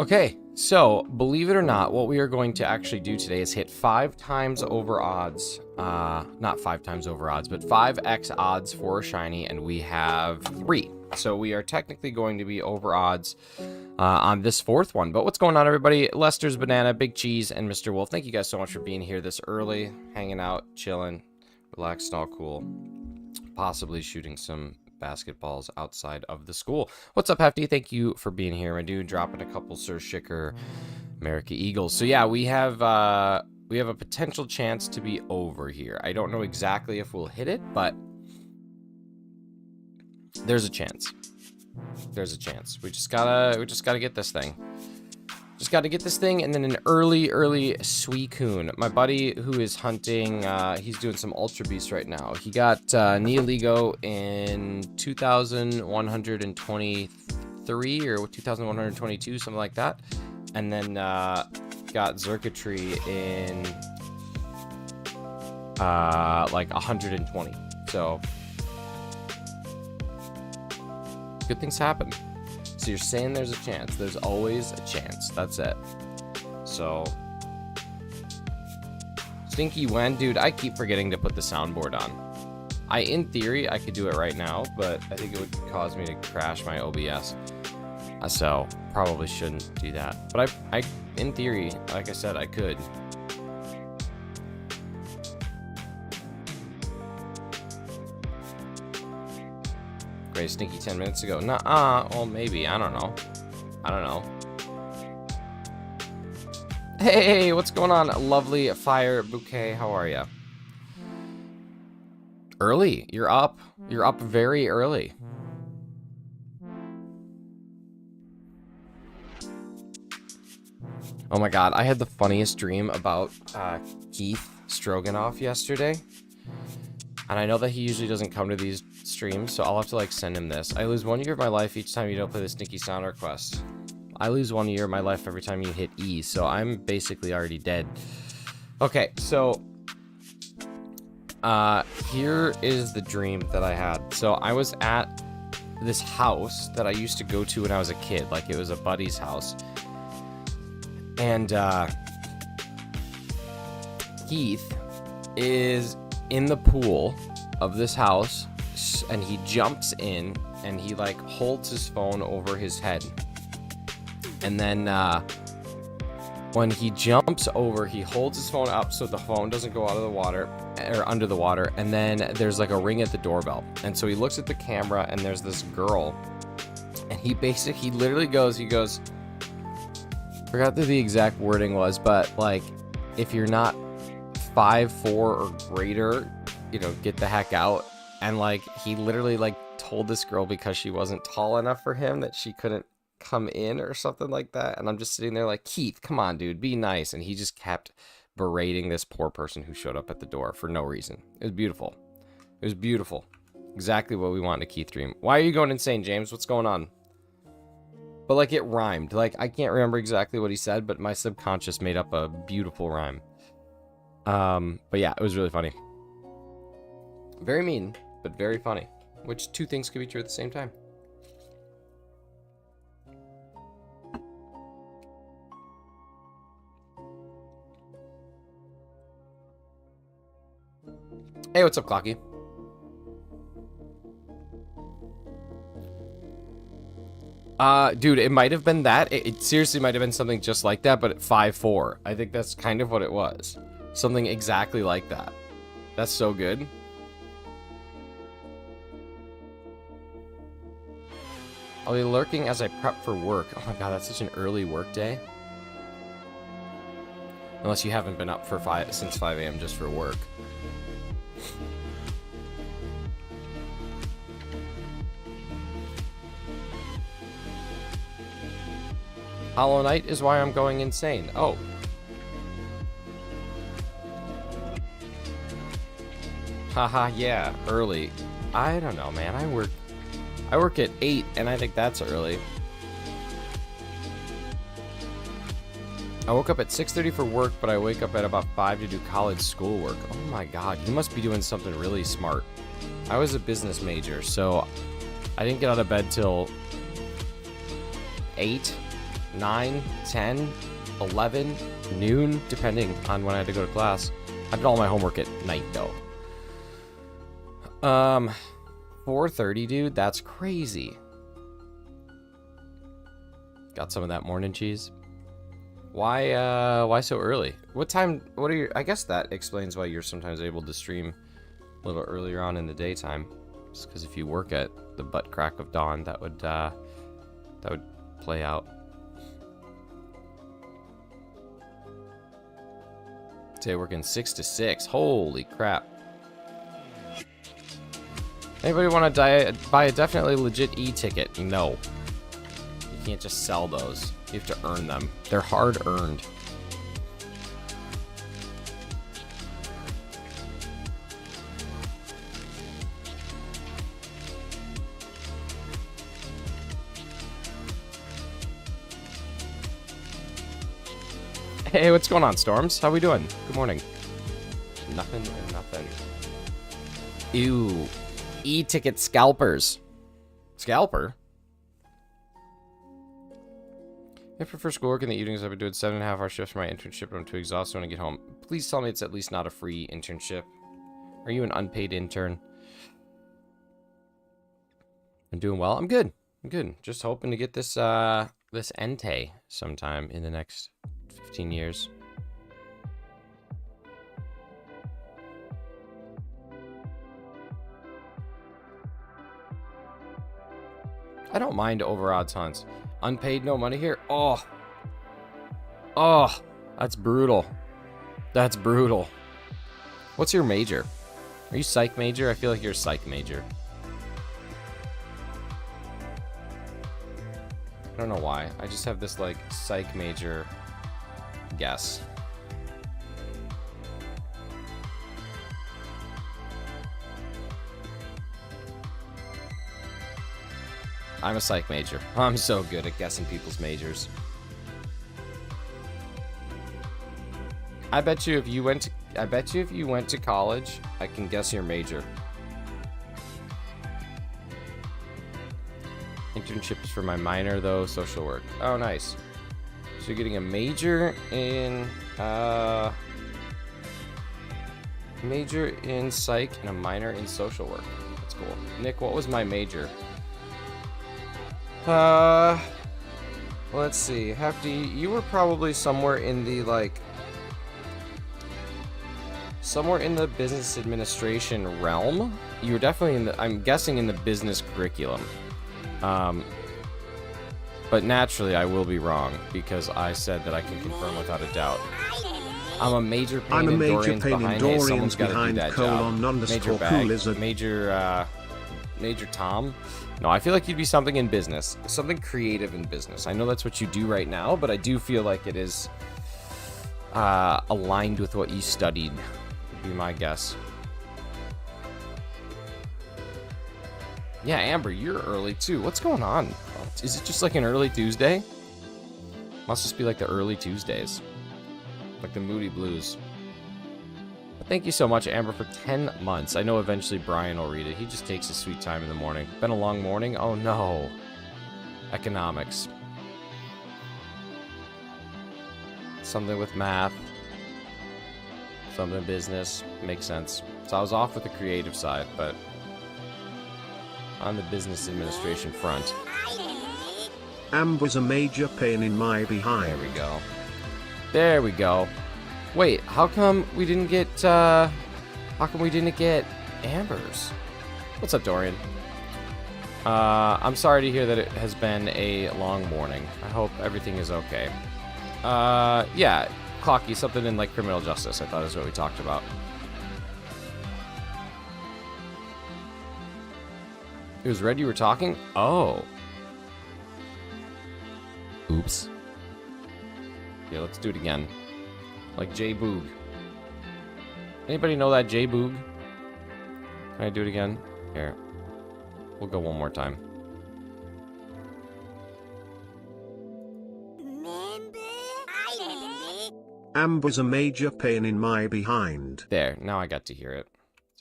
Okay, so believe it or not, what we are going to actually do today is hit 5 times over odds. Not 5 times over odds, but 5x odds for a shiny, and we have 3. So we are technically going to be over odds on this 4th one. But what's going on, everybody? Lester's Banana, Big Cheese, and Mr. Wolf. Thank you guys so much for being here this early, hanging out, chilling, relaxed, all cool. Possibly shooting some basketballs outside of the school. What's up, Hefty? Thank you for being here, my dude. Dropping a couple Sir Shicker America Eagles. So yeah, we have a potential chance to be over here. I don't know exactly if we'll hit it, but there's a chance. There's a chance. We just gotta get this thing. Just got to get this thing, and then an early Suicune. My buddy who is hunting, he's doing some Ultra Beasts right now. He got Neoligo in 2123 or 2122, something like that. And then got Xurkitree in like 120. So good things happen. So you're saying there's a chance. There's always a chance. That's it. So Stinky Wen, dude, I keep forgetting to put the soundboard on. In theory, I could do it right now, but I think it would cause me to crash my OBS. So probably shouldn't do that. But I in theory, like I said, I could. Stinky 10 minutes ago. Nuh-uh. Well, maybe. I don't know. Hey, what's going on? Lovely Fire Bouquet. How are you? Early. You're up. You're up very early. Oh my god. I had the funniest dream about Keith Stroganoff yesterday. And I know that he usually doesn't come to these streams, so I'll have to like send him this. I lose 1 year of my life each time you don't play the sneaky sound request. I lose 1 year of my life every time you hit E, so I'm basically already dead. Okay, so here is the dream that I had. So I was at this house that I used to go to when I was a kid, like it was a buddy's house. And Keith is in the pool of this house, and he jumps in and he like holds his phone over his head, and then when he jumps over, he holds his phone up so the phone doesn't go out of the water or under the water, and then there's like a ring at the doorbell, and so he looks at the camera and there's this girl, and he literally goes, forgot what the exact wording was, but like, if you're not 5'4" or greater, you know, get the heck out. And like, he literally like told this girl because she wasn't tall enough for him that she couldn't come in or something like that. And I'm just sitting there like, Keith, come on, dude, be nice. And he just kept berating this poor person who showed up at the door for no reason. It was beautiful. It was beautiful. Exactly what we want in a Keith dream. Why are you going insane, James? What's going on? But like, it rhymed. Like, I can't remember exactly what he said, but my subconscious made up a beautiful rhyme. But yeah, it was really funny. Very mean, but very funny. Which two things could be true at the same time. Hey, what's up, Clocky? Dude, it might have been that. It seriously might have been something just like that, but at 5'4". I think that's kind of what it was. Something exactly like that. That's so good. I'll be lurking as I prep for work. Oh my god, that's such an early work day. Unless you haven't been up for since 5 a.m. just for work. Hollow Knight is why I'm going insane. Oh. Haha, yeah, early. I don't know, man. I work at 8, and I think that's early. I woke up at 6:30 for work, but I wake up at about 5 to do college schoolwork. Oh my god, you must be doing something really smart. I was a business major, so I didn't get out of bed till 8. 9, 10, 11, noon, depending on when I had to go to class. I did all my homework at night, though. 4:30, dude? That's crazy. Got some of that morning cheese. Why so early? What time, what are your, I guess that explains why you're sometimes able to stream a little earlier on in the daytime. Just because if you work at the butt crack of dawn, that would play out. Today working 6 to 6. Holy crap. Anybody want to buy a definitely legit e-ticket? No. You can't just sell those. You have to earn them. They're hard earned. Hey, what's going on, Storms? How we doing? Good morning. Nothing and nothing. Ew. E-ticket scalpers. Scalper? I prefer schoolwork in the evenings. I've been doing 7.5-hour shifts for my internship, and I'm too exhausted when I get home. Please tell me it's at least not a free internship. Are you an unpaid intern? I'm doing well. I'm good. I'm good. Just hoping to get this this Entei sometime in the next 15 years. I don't mind over odds hunts. Unpaid, no money here. Oh, that's brutal. That's brutal. What's your major? Are you psych major? I feel like you're a psych major. I don't know why. I just have this like psych major guess. I'm a psych major. I'm so good at guessing people's majors. I bet you if you went to college, I can guess your major. Internships for my minor though, social work. Oh, nice. So you're getting a major in psych and a minor in social work. That's cool. Nick, what was my major? Let's see. Hefty, you were probably somewhere in the business administration realm. You were definitely in the, I'm guessing, in the business curriculum. But naturally I will be wrong because I said that I can confirm without a doubt. I'm a major pain in Dorian's behind. Hey, someone's got to do that job. Major bag. Major Tom. No, I feel like you'd be something in business. Something creative in business. I know that's what you do right now, but I do feel like it is aligned with what you studied, would be my guess. Yeah, Amber, you're early too. What's going on? Is it just like an early Tuesday? Must just be like the early Tuesdays. Like the Moody Blues. But thank you so much, Amber, for 10 months. I know eventually Brian will read it. He just takes his sweet time in the morning. Been a long morning? Oh no. Economics. Something with math. Something business. Makes sense. So I was off with the creative side, but on the business administration front. Amber's a major pain in my behind. There we go. There we go. Wait, how come we didn't get Amber's? What's up, Dorian? I'm sorry to hear that it has been a long morning. I hope everything is okay. Yeah, Clocky, something in like criminal justice, I thought is what we talked about. It was Red you were talking? Oh. Oops. Yeah, let's do it again. Like J Boog. Anybody know that J Boog? Can I do it again? Here. We'll go one more time. Amber's a major pain in my behind. There, now I got to hear it.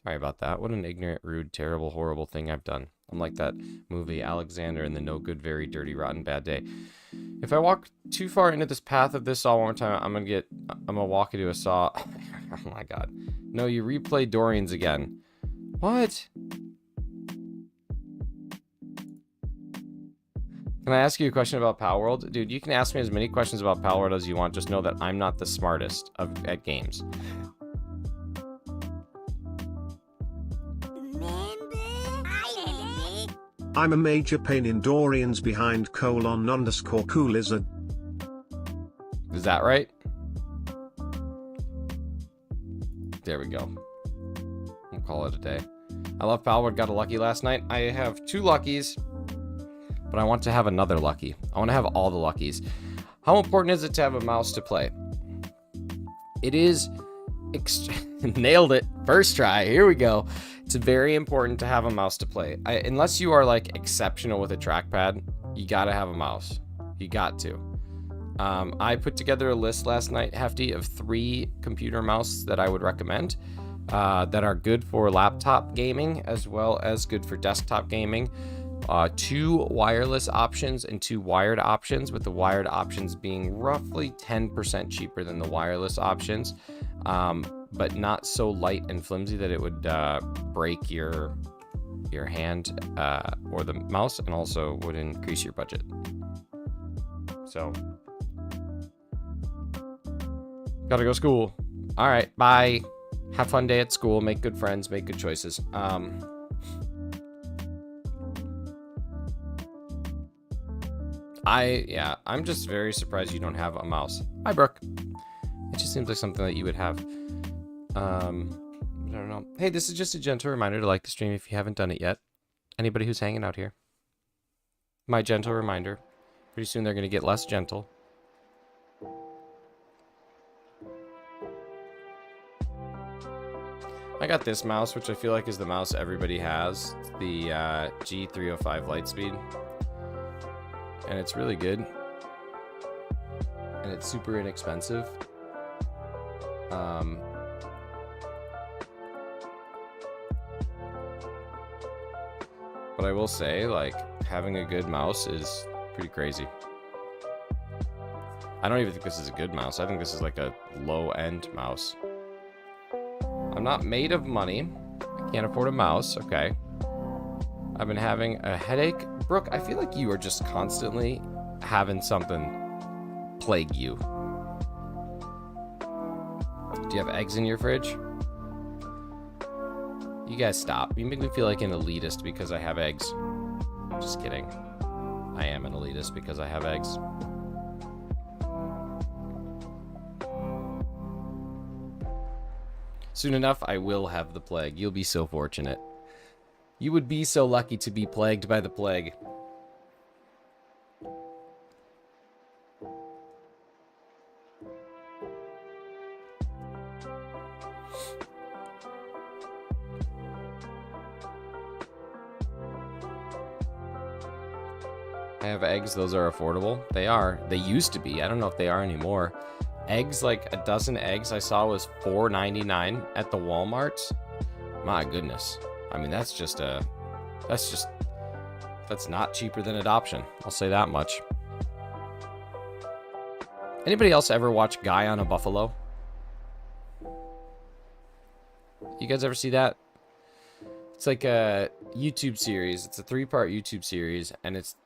Sorry about that. What an ignorant, rude, terrible, horrible thing I've done. I'm like that movie Alexander and the No Good, Very Dirty, Rotten Bad Day. If I walk too far into this path of this saw one more time, I'm gonna walk into a saw. Oh my god. No, you replay Dorian's again. What? Can I ask you a question about Pal World? Dude, you can ask me as many questions about Pal World as you want. Just know that I'm not the smartest at games. I'm a major pain in Dorian's behind _cool lizard. Is that right? There we go. We'll call it a day. I love Pal World. Got a lucky last night. I have 2 luckies, but I want to have another lucky. I want to have all the luckies. How important is it to have a mouse to play? It is... Nailed it. First try. Here we go. It's very important to have a mouse to play. Unless you are like exceptional with a trackpad, you gotta have a mouse. You got to. I put together a list last night, Hefty, of 3 computer mouse that I would recommend that are good for laptop gaming as well as good for desktop gaming. 2 wireless options and 2 wired options, with the wired options being roughly 10% cheaper than the wireless options, but not so light and flimsy that it would break your hand or the mouse, and also would increase your budget. So, gotta go school. All right, bye. Have fun day at school. Make good friends. Make good choices. I'm just very surprised you don't have a mouse. Hi, Brooke. It just seems like something that you would have. I don't know. Hey, this is just a gentle reminder to like the stream if you haven't done it yet. Anybody who's hanging out here. My gentle reminder. Pretty soon they're going to get less gentle. I got this mouse, which I feel like is the mouse everybody has. It's the G305 Lightspeed. And it's really good. And it's super inexpensive. But I will say, like, having a good mouse is pretty crazy. I don't even think this is a good mouse. I think this is like a low-end mouse. I'm not made of money. I can't afford a mouse. Okay. I've been having a headache. Brooke, I feel like you are just constantly having something plague you. Do you have eggs in your fridge? You guys stop. You make me feel like an elitist because I have eggs. Just kidding. I am an elitist because I have eggs. Soon enough, I will have the plague. You'll be so fortunate. You would be so lucky to be plagued by the plague. I have eggs. Those are affordable. They are. They used to be. I don't know if they are anymore. Eggs, like a dozen eggs I saw was $4.99 at the Walmarts. My goodness. I mean, that's not cheaper than adoption. I'll say that much. Anybody else ever watch Guy on a Buffalo? You guys ever see that? It's like a YouTube series. It's a 3-part YouTube series, and it's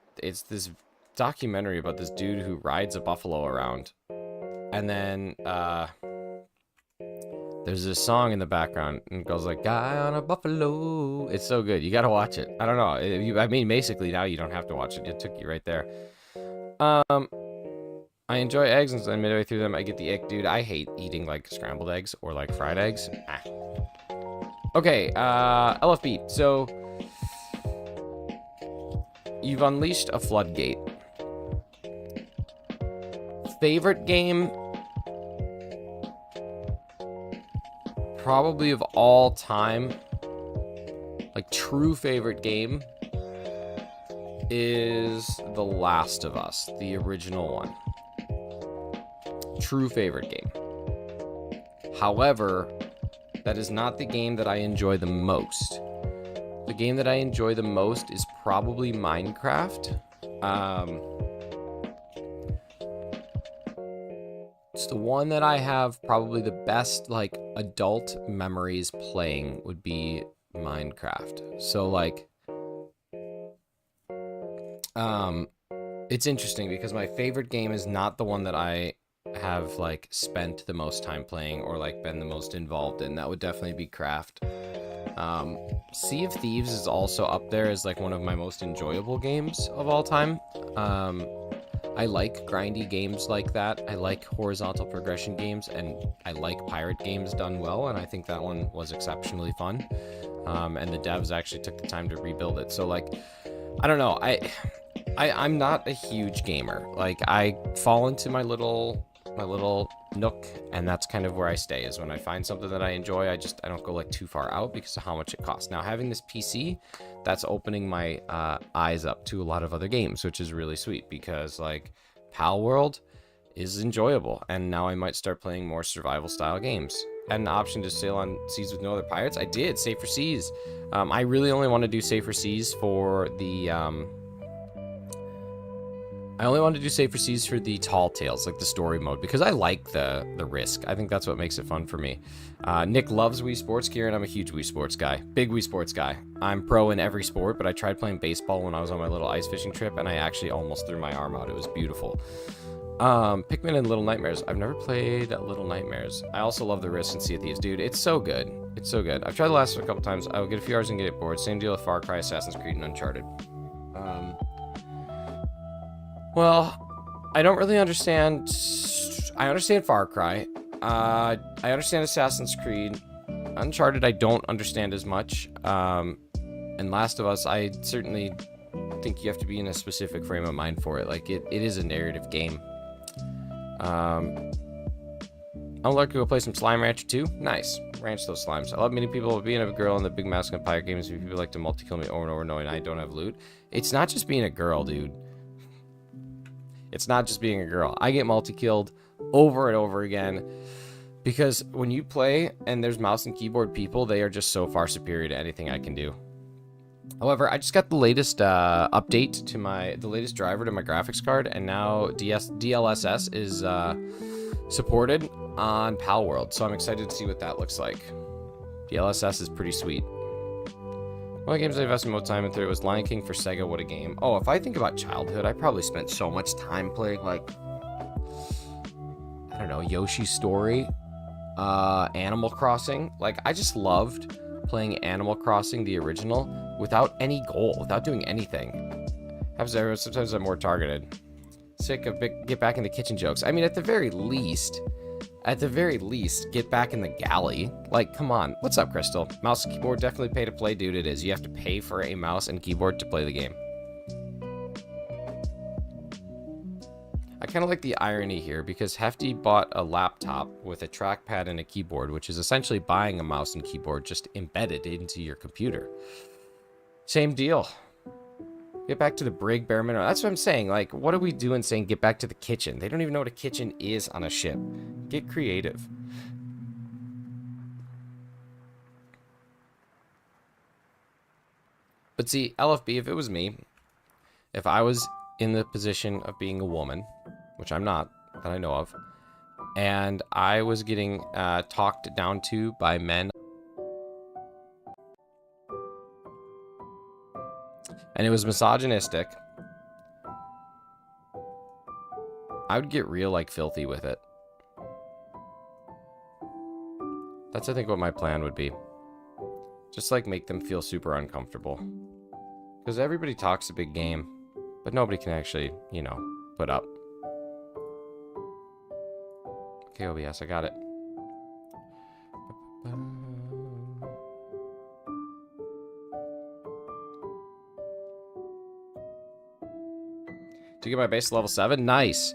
this documentary about this dude who rides a buffalo around. And then there's this song in the background, and it goes like, Guy on a Buffalo. It's so good. You gotta watch it. I don't know. I mean, basically, now you don't have to watch it. It took you right there. I enjoy eggs, and then midway through them, I get the ick. Dude, I hate eating, like, scrambled eggs or, like, fried eggs. Ah. Okay, LFB. So, you've unleashed a floodgate. Favorite game? Probably of all time, like true favorite game, is The Last of Us, the original one. True favorite game. However, that is not the game that I enjoy the most. The the game that I enjoy the most is probably Minecraft. It's the one that I have probably the best, like, adult memories playing would be Minecraft. So, like, it's interesting because my favorite game is not the one that I have, like, spent the most time playing or, like, been the most involved in. That would definitely be Craft. Sea of Thieves is also up there as, like, one of my most enjoyable games of all time. I like grindy games like that. I like horizontal progression games, and I like pirate games done well, and I think that one was exceptionally fun. And the devs actually took the time to rebuild it. So, like, I don't know. I'm not a huge gamer. Like, I fall into my little nook, and that's kind of where I stay, is when I find something that I enjoy. I don't go, like, too far out because of how much it costs. Now, having this PC, that's opening my eyes up to a lot of other games, which is really sweet because, like, Pal World is enjoyable, and now I might start playing more survival style games. Had an option to sail on seas with no other pirates. I did. Safer Seas. I really only want to do Safer Seas for the I only want to do Safer Seas for the Tall Tales, like the story mode, because I like the risk. I think that's what makes it fun for me. Nick loves Wii Sports gear, and I'm a huge Wii Sports guy. Big Wii Sports guy. I'm pro in every sport, but I tried playing baseball when I was on my little ice fishing trip, and I actually almost threw my arm out. It was beautiful. Pikmin and Little Nightmares. I've never played Little Nightmares. I also love the risk in Sea of Thieves. Dude, it's so good. It's so good. I've tried the last one a couple times. I would get a few hours and get it bored. Same deal with Far Cry, Assassin's Creed, and Uncharted. Well, I don't really understand. I understand Far Cry. I understand Assassin's Creed. Uncharted, I don't understand as much. And Last of Us, I certainly think you have to be in a specific frame of mind for it. Like, it is a narrative game. I'd like to go play some Slime Rancher too. Nice. Ranch those slimes. I love meeting people, being a girl in the Big Mask and Pirate games. People like to multi-kill me over and over knowing I don't have loot. It's not just being a girl, dude. It's not just being a girl. I get multi-killed over and over again because when you play and there's mouse and keyboard people, they are just so far superior to anything I can do. However, I just got the latest update to the latest driver to my graphics card, and now DLSS is supported on Pal World, so I'm excited to see what that looks like. DLSS is pretty sweet. One of the games I invested most time into was Lion King for Sega. What a game. Oh, if I think about childhood, I probably spent so much time playing, like, I don't know, Yoshi's Story, Animal Crossing. Like, I just loved playing Animal Crossing, the original, without any goal, without doing anything. Sometimes I'm more targeted. Sick of get back in the kitchen jokes. I mean, at the very least, get back in the galley. Like, come on. What's up, Crystal? Mouse and keyboard definitely pay to play, dude. It is. You have to pay for a mouse and keyboard to play the game. I kind of like the irony here because Hefty bought a laptop with a trackpad and a keyboard, which is essentially buying a mouse and keyboard just embedded into your computer. Same deal. Get back to the brig, bare minimum. That's what I'm saying. Like, what are we doing saying get back to the kitchen? They don't even know what a kitchen is on a ship. Get creative. But see, LFB, if it was me, if I was in the position of being a woman, which I'm not, that I know of, and I was getting talked down to by men, and it was misogynistic, I would get real, like, filthy with it. That's, I think, what my plan would be. Just, like, make them feel super uncomfortable. Because everybody talks a big game, but nobody can actually, you know, put up. Okay, OBS, I got it. To get my base to level 7? Nice.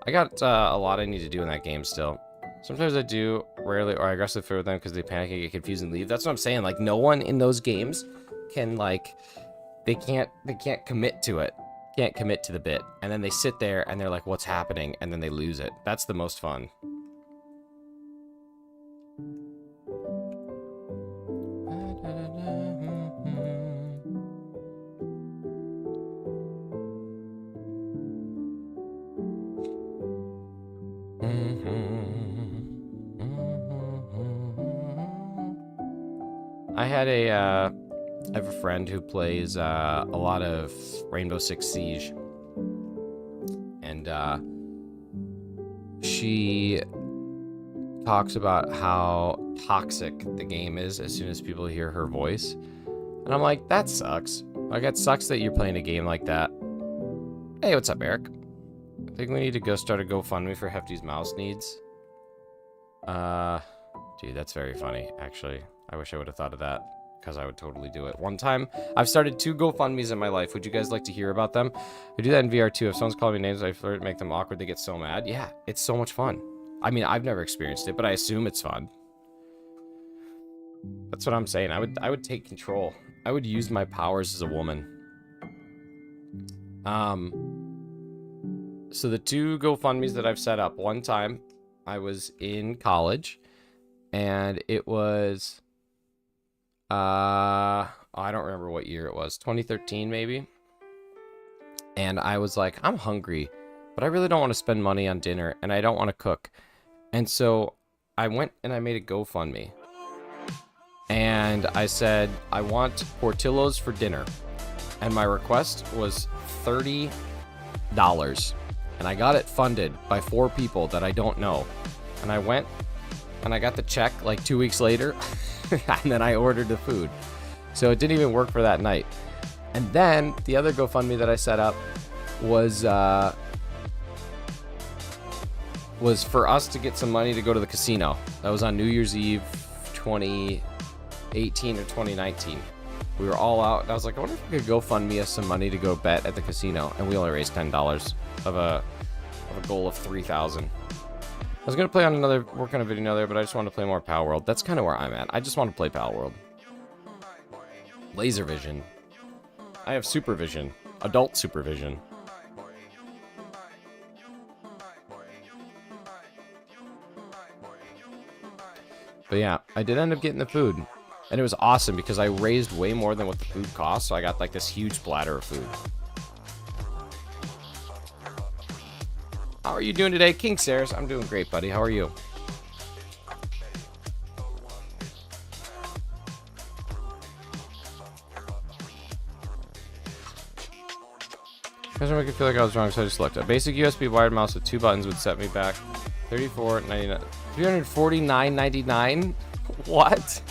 I got a lot I need to do in that game still. Sometimes I do, rarely, or I aggressively throw them because they panic and get confused and leave. That's what I'm saying. Like, no one in those games can, like, they can't commit to it. Can't commit to the bit. And then they sit there and they're like, what's happening? And then they lose it. That's the most fun. I had I have a friend who plays a lot of Rainbow Six Siege. And she talks about how toxic the game is as soon as people hear her voice. And I'm like, that sucks. Like, it sucks that you're playing a game like that. Hey, what's up, Eric? I think we need to go start a GoFundMe for Hefty's mouse needs. Dude, that's very funny, actually. I wish I would have thought of that, because I would totally do it. One time, I've started 2 GoFundMes in my life. Would you guys like to hear about them? I do that in VR too. If someone's calling me names, I flirt, make them awkward, they get so mad. Yeah, it's so much fun. I mean, I've never experienced it, but I assume it's fun. That's what I'm saying. I would take control. I would use my powers as a woman. So the 2 GoFundMes that I've set up, one time I was in college, and it was, I don't remember what year it was, 2013 maybe. And I was like, I'm hungry, but I really don't want to spend money on dinner, and I don't want to cook. And so I went and I made a GoFundMe. And I said, I want Portillo's for dinner. And my request was $30. And I got it funded by 4 people that I don't know. And I went and I got the check like 2 weeks later. And then I ordered the food. So it didn't even work for that night. And then the other GoFundMe that I set up was for us to get some money to go to the casino. That was on New Year's Eve 2018 or 2019. We were all out, and I was like, I wonder if we could GoFundMe us some money to go bet at the casino, and we only raised $10 of a goal of 3,000. I was gonna play on work on a video there, but I just want to play more Pal World. That's kind of where I'm at. I just want to play Pal World. Laser vision. I have supervision, adult supervision. But yeah, I did end up getting the food. And it was awesome because I raised way more than what the food cost. So I got like this huge platter of food. How are you doing today, King Saris? I'm doing great, buddy. How are you? Doesn't make me feel like I was wrong, so I just looked. A basic USB wired mouse with 2 buttons would set me back $34.99. $349.99? What?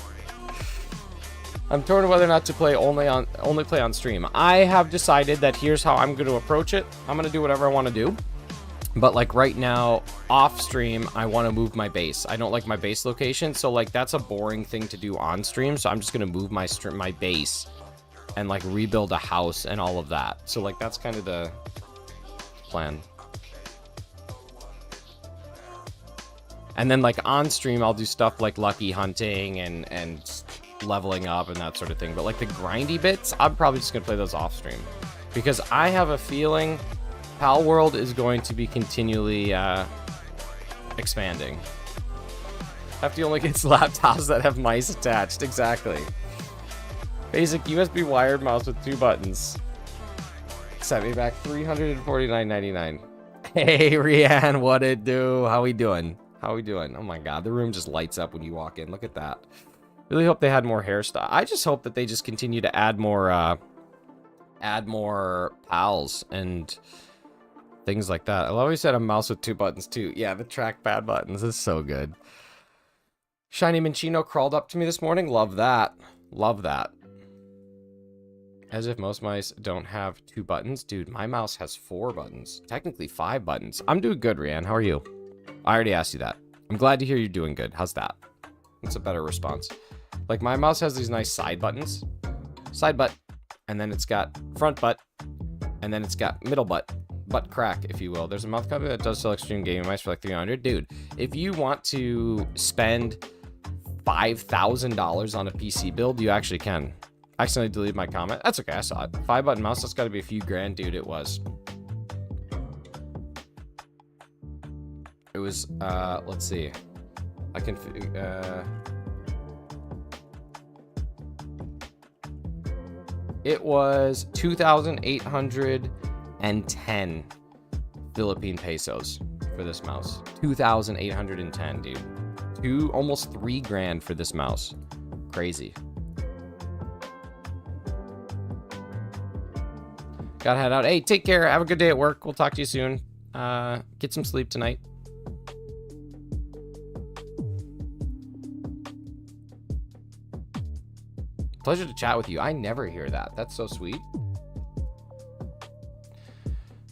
I'm torn on whether or not to play only play on stream. I have decided that here's how I'm going to approach it. I'm going to do whatever I want to do. But like right now, off stream, I want to move my base. I don't like my base location, so like that's a boring thing to do on stream. So I'm just going to move my base and like rebuild a house and all of that. So like that's kind of the plan. And then like on stream, I'll do stuff like lucky hunting and leveling up and that sort of thing. But like the grindy bits, I'm probably just gonna play those off stream because I have a feeling Pal World is going to be continually expanding. Hefty only gets laptops that have mice attached. Exactly. Basic USB wired mouse with 2 buttons. Set me back $349.99. Hey, Rianne, what it do? How we doing? How we doing? Oh my god, the room just lights up when you walk in. Look at that. Really hope they had more hairstyle. I just hope that they just continue to add more pals and things like that. I always said a mouse with 2 buttons too. Yeah, the trackpad buttons is so good. Shiny Minchino crawled up to me this morning. Love that. Love that. As if most mice don't have 2 buttons. Dude, my mouse has 4 buttons. Technically 5 buttons. I'm doing good, Rianne. How are you? I already asked you that. I'm glad to hear you're doing good. How's that? That's a better response. Like, my mouse has these nice side buttons. Side butt. And then it's got front butt. And then it's got middle butt. Butt crack, if you will. There's a mouth company that does sell extreme gaming mice for like $300. Dude, if you want to spend $5,000 on a PC build, you actually can. I accidentally deleted my comment. That's okay, I saw it. 5-button mouse, that's got to be a few grand. Dude, it was. It was, let's see. I can, it was 2,810 Philippine pesos for this mouse. 2,810, dude. Almost 3 grand for this mouse. Crazy. Gotta head out. Hey, take care. Have a good day at work. We'll talk to you soon. Get some sleep tonight. Pleasure to chat with you. I never hear that. That's so sweet.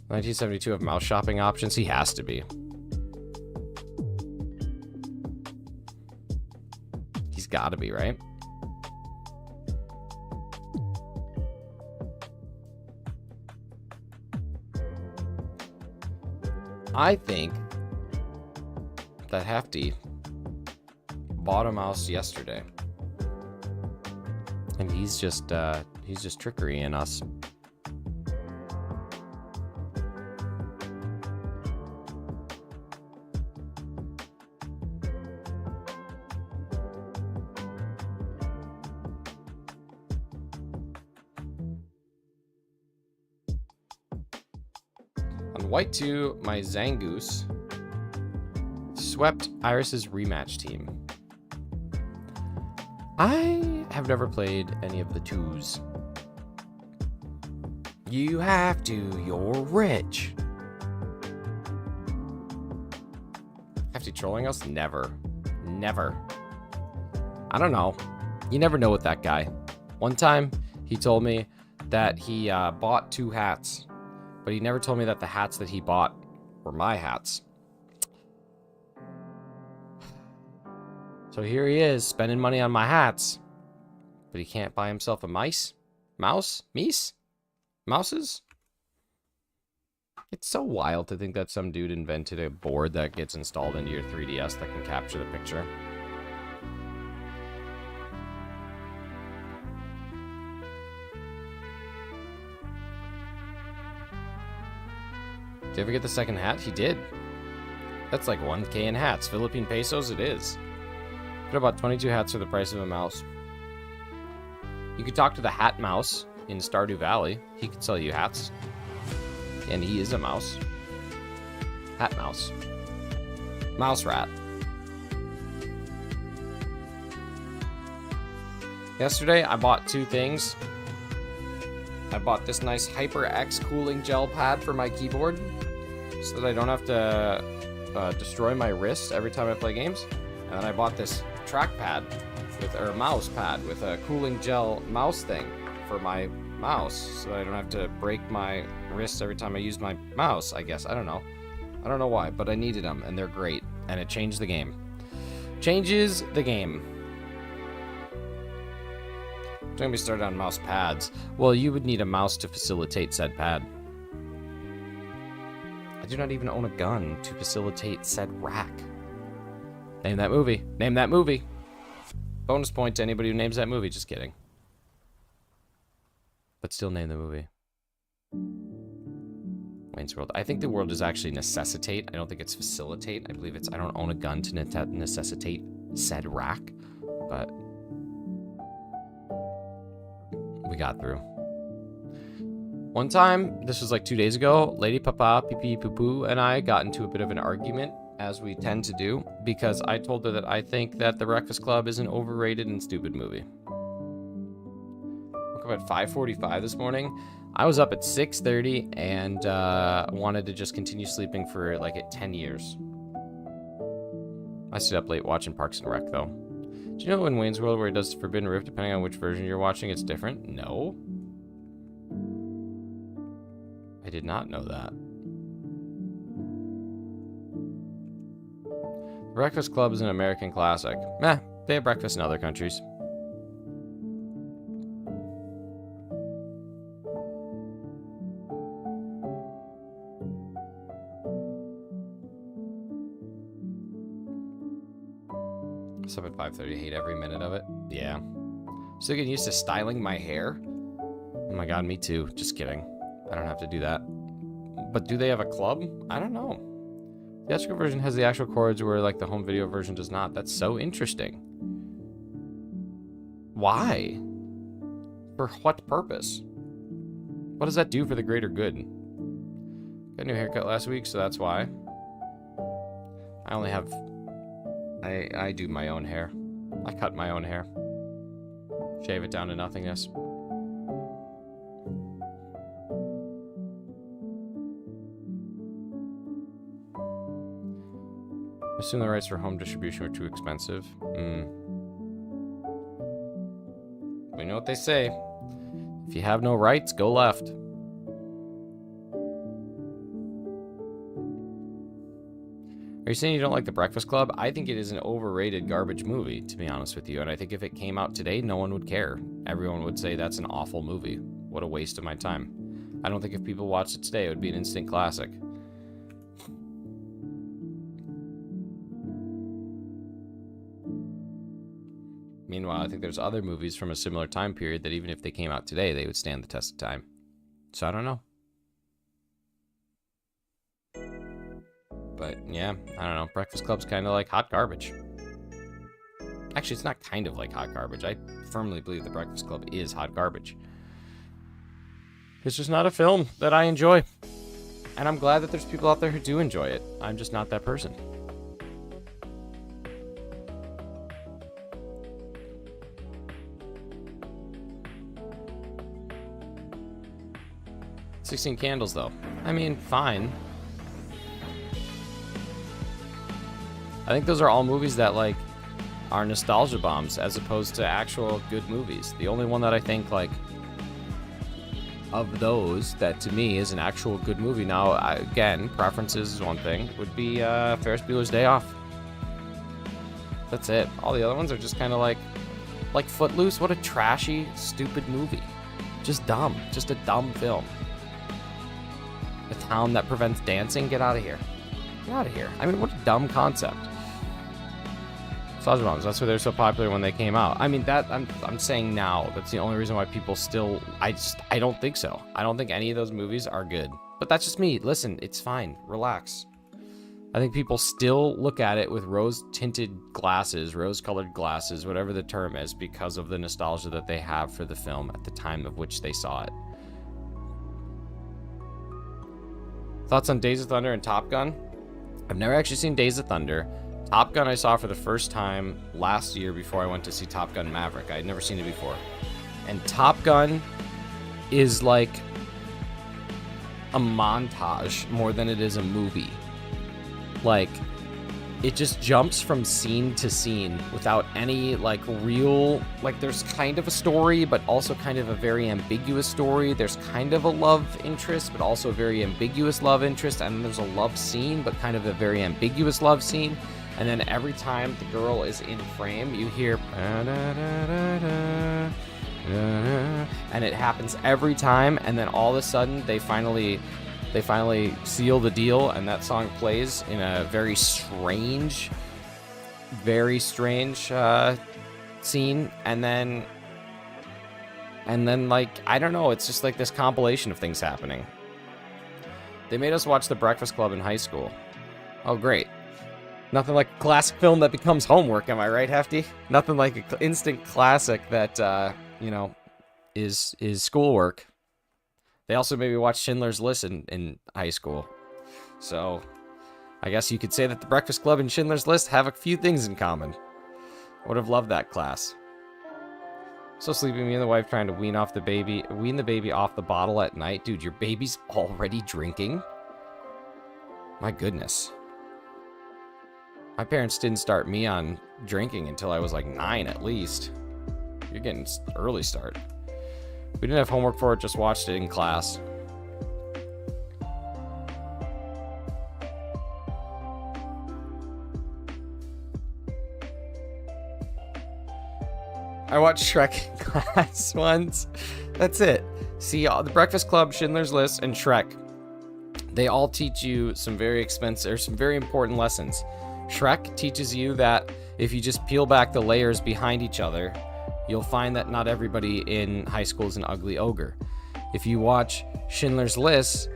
1972 of mouse shopping options. He has to be. He's got to be, right? I think that Hefty bought a mouse yesterday. And he's just trickerying us. On white 2, my Zangoose swept Iris's rematch team. I have never played any of the 2s. You have to, you're rich. Hefty trolling us? Never. Never. I don't know. You never know with that guy. One time, he told me that he bought 2 hats, but he never told me that the hats that he bought were my hats. So here he is, spending money on my hats. But he can't buy himself a mice? Mouse? Meese? Mouses? It's so wild to think that some dude invented a board that gets installed into your 3DS that can capture the picture. Did you ever get the second hat? He did. That's like 1K in hats. Philippine pesos it is. Put about 22 hats for the price of a mouse. You could talk to the Hat Mouse in Stardew Valley. He could sell you hats. And he is a mouse. Hat Mouse. Mouse Rat. Yesterday, I bought 2 things. I bought this nice HyperX cooling gel pad for my keyboard so that I don't have to destroy my wrist every time I play games. And then I bought this trackpad or mouse pad with a cooling gel mouse thing for my mouse so that I don't have to break my wrist every time I use my mouse, I guess. I don't know. I don't know why, but I needed them and they're great. And it changed the game. Changes the game. Don't get me started on mouse pads. Well, you would need a mouse to facilitate said pad. I do not even own a gun to facilitate said rack. Name that movie. Name that movie. Bonus point to anybody who names that movie. Just kidding. But still name the movie. Wayne's World. I think the world is actually necessitate. I don't think it's facilitate. I believe it's I don't own a gun to necessitate said rack. But we got through. One time, this was like 2 days ago, Lady Papa, Pee Pee Poo Poo, and I got into a bit of an argument, as we tend to do, because I told her that I think that The Breakfast Club is an overrated and stupid movie. Woke up at 5:45 this morning. I was up at 6:30 and wanted to just continue sleeping for like 10 years. I stayed up late watching Parks and Rec, though. Do you know in Wayne's World where he does Forbidden Rift, depending on which version you're watching, it's different? No. I did not know that. Breakfast Club is an American classic. Meh, they have breakfast in other countries. It's up at 5:30. Hate every minute of it. Yeah. Still getting used to styling my hair. Oh my god, me too. Just kidding. I don't have to do that. But do they have a club? I don't know. The theatrical version has the actual chords where like the home video version does not. That's so interesting. Why? For what purpose? What does that do for the greater good? Got a new haircut last week, so that's why. I only have... I do my own hair. I cut my own hair. Shave it down to nothingness. Assume the rights for home distribution were too expensive. We know what they say. If you have no rights, go left. Are you saying you don't like The Breakfast Club? I think it is an overrated garbage movie, to be honest with you. And I think if it came out today, no one would care. Everyone would say that's an awful movie. What a waste of my time. I don't think if people watched it today, it would be an instant classic. Meanwhile, I think there's other movies from a similar time period that even if they came out today, they would stand the test of time. So I don't know. But yeah, I don't know. Breakfast Club's kind of like hot garbage. Actually, it's not kind of like hot garbage. I firmly believe The Breakfast Club is hot garbage. It's just not a film that I enjoy. And I'm glad that there's people out there who do enjoy it. I'm just not that person. "16 Candles," though. I mean, fine. I think those are all movies that, like, are nostalgia bombs as opposed to actual good movies. The only one that I think, like, of those that to me is an actual good movie. Now, again, preferences is one thing. Would be Ferris Bueller's Day Off. That's it. All the other ones are just kind of like Footloose. What a trashy, stupid movie. Just dumb. Just a dumb film. A town that prevents dancing? Get out of here. Get out of here. I mean, what a dumb concept. Nostalgia bombs. That's why they're so popular when they came out. I mean, that I'm saying now. That's the only reason why people still. I don't think so. I don't think any of those movies are good. But that's just me. Listen, it's fine. Relax. I think people still look at it with rose-tinted glasses, rose-colored glasses, whatever the term is, because of the nostalgia that they have for the film at the time of which they saw it. Thoughts on Days of Thunder and Top Gun? I've never actually seen Days of Thunder. Top Gun I saw for the first time last year before I went to see Top Gun Maverick. I had never seen it before. And Top Gun is like a montage more than it is a movie. Like, it just jumps from scene to scene without any, like, real... Like, there's kind of a story, but also kind of a very ambiguous story. There's kind of a love interest, but also a very ambiguous love interest. And then there's a love scene, but kind of a very ambiguous love scene. And then every time the girl is in frame, you hear... And it happens every time, and then all of a sudden, they finally seal the deal, and that song plays in a very strange scene, and then like, I don't know, it's just like this compilation of things happening. They made us watch The Breakfast Club in high school. Oh, great. Nothing like a classic film that becomes homework, am I right, Hefty? Nothing like an instant classic that, you know, is schoolwork. They also made me watch Schindler's List in high school. So, I guess you could say that The Breakfast Club and Schindler's List have a few things in common. I would have loved that class. So sleepy, me and the wife trying to wean the baby off the bottle at night. Dude, your baby's already drinking? My goodness. My parents didn't start me on drinking until I was like 9 at least. You're getting an early start. We didn't have homework for it, just watched it in class. I watched Shrek in class once. That's it. See, The Breakfast Club, Schindler's List, and Shrek. They all teach you some very important lessons. Shrek teaches you that if you just peel back the layers behind each other, you'll find that not everybody in high school is an ugly ogre. If you watch Schindler's List,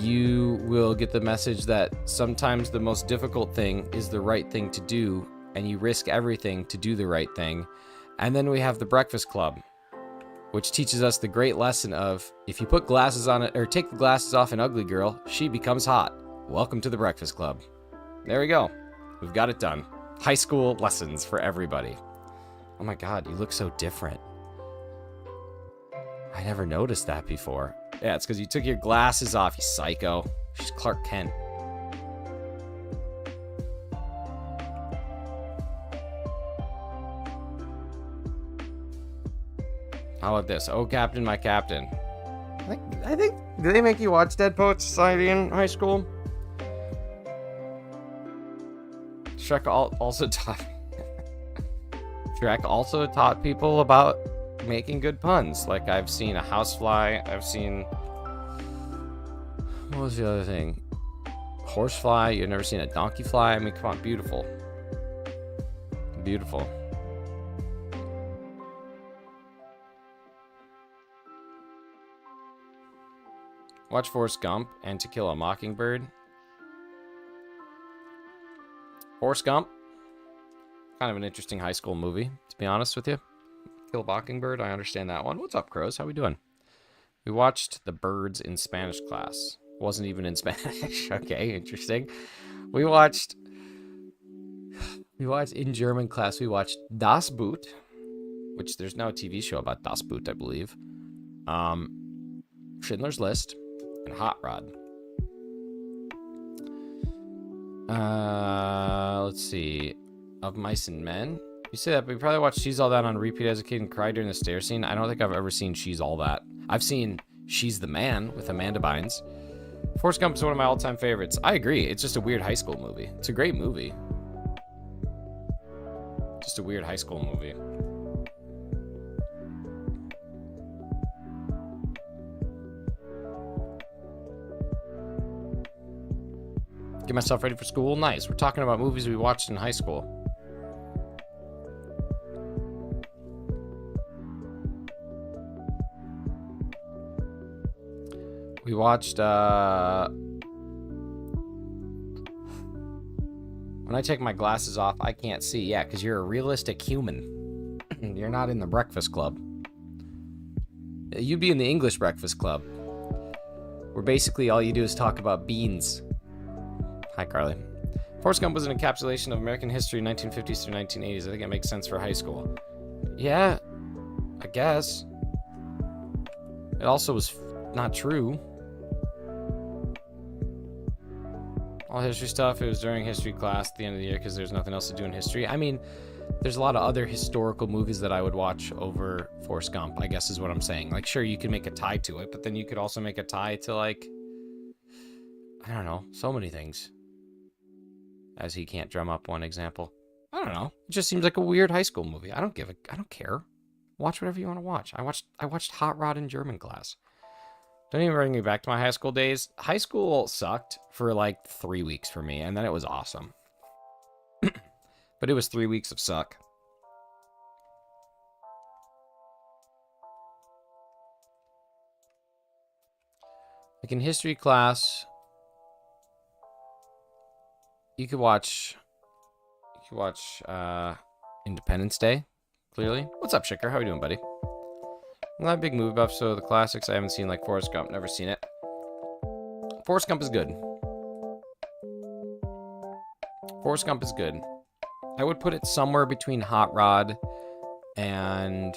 you will get the message that sometimes the most difficult thing is the right thing to do, and you risk everything to do the right thing. And then we have The Breakfast Club, which teaches us the great lesson of, if you put glasses on it, or take the glasses off an ugly girl, she becomes hot. Welcome to The Breakfast Club. There we go. We've got it done. High school lessons for everybody. Oh my god, you look so different. I never noticed that before. Yeah, it's because you took your glasses off, you psycho. She's Clark Kent. How about this? Oh, Captain, my Captain. I think, did they make you watch Dead Poets Society in high school? Shrek also taught Shrek also taught people about making good puns. Like, I've seen a housefly. I've seen, what was the other thing? Horsefly. You've never seen a donkey fly? I mean, come on, beautiful. Beautiful. Watch Forrest Gump and To Kill a Mockingbird. Forrest Gump, kind of an interesting high school movie, to be honest with you. Kill a Mockingbird, I understand that one. What's up, Crows? How we doing? We watched The Birds in Spanish class. Wasn't even in Spanish. Okay, interesting. We watched in German class, we watched Das Boot, which there's now a TV show about Das Boot, I believe. Schindler's List, and Hot Rod. Let's see. Of Mice and Men. You say that, but we probably watched She's All That on repeat as a kid and cried during the stair scene. I don't think I've ever seen She's All That. I've seen She's the Man with Amanda Bynes. Forrest Gump is one of my all-time favorites. I agree. It's just a weird high school movie. It's a great movie. Just a weird high school movie. Get myself ready for school? Nice. We're talking about movies we watched in high school. We watched, when I take my glasses off, I can't see. Yeah, because you're a realistic human. You're not in the Breakfast Club. You'd be in the English Breakfast Club, where basically all you do is talk about beans. Hi, Carly. Forrest Gump was an encapsulation of American history 1950s through 1980s. I think it makes sense for high school. Yeah, I guess. It also was not true. All history stuff, it was during history class at the end of the year because there's nothing else to do in history. I mean, there's a lot of other historical movies that I would watch over Forrest Gump, I guess is what I'm saying. Like, sure, you could make a tie to it, but then you could also make a tie to, like, I don't know, so many things. As he can't drum up one example. I don't know. It just seems like a weird high school movie. I don't care. Watch whatever you want to watch. I watched Hot Rod in German class. Don't even bring me back to my high school days. High school sucked for like 3 weeks for me, and then it was awesome. But it was 3 weeks of suck. Like in history class, you could watch Independence Day, clearly. What's up, Shicker? How are you doing, buddy? I'm not a big movie buff, so the classics I haven't seen, like Forrest Gump. Never seen it. Forrest Gump is good. Forrest Gump is good. I would put it somewhere between Hot Rod and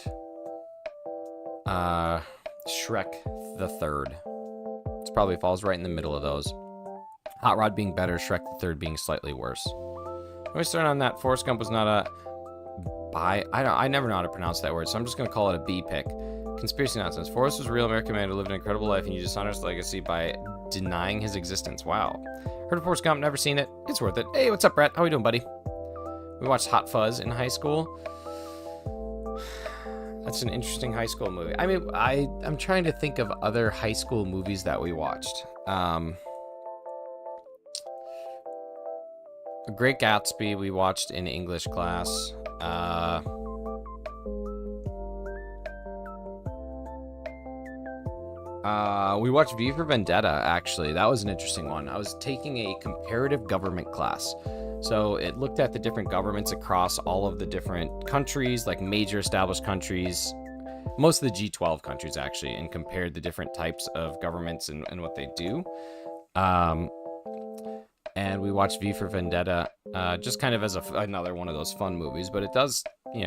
Shrek the Third. It probably falls right in the middle of those. Hot Rod being better, Shrek the Third being slightly worse. Let me start on that. Forrest Gump was not a I never know how to pronounce that word, so I'm just going to call it a B pick. Conspiracy nonsense. Forrest was a real American man who lived an incredible life, and you dishonor his legacy by denying his existence. Wow. Heard of Forrest Gump, never seen it. It's worth it. Hey, what's up, Brett? How we doing, buddy? We watched Hot Fuzz in high school. That's an interesting high school movie. I mean, I'm trying to think of other high school movies that we watched. A Great Gatsby we watched in English class. We watched V for Vendetta, actually. That was an interesting one. I was taking a comparative government class. So it looked at the different governments across all of the different countries, like major established countries, most of the G12 countries, actually, and compared the different types of governments and what they do. And we watched V for Vendetta, just kind of as another one of those fun movies, but it does,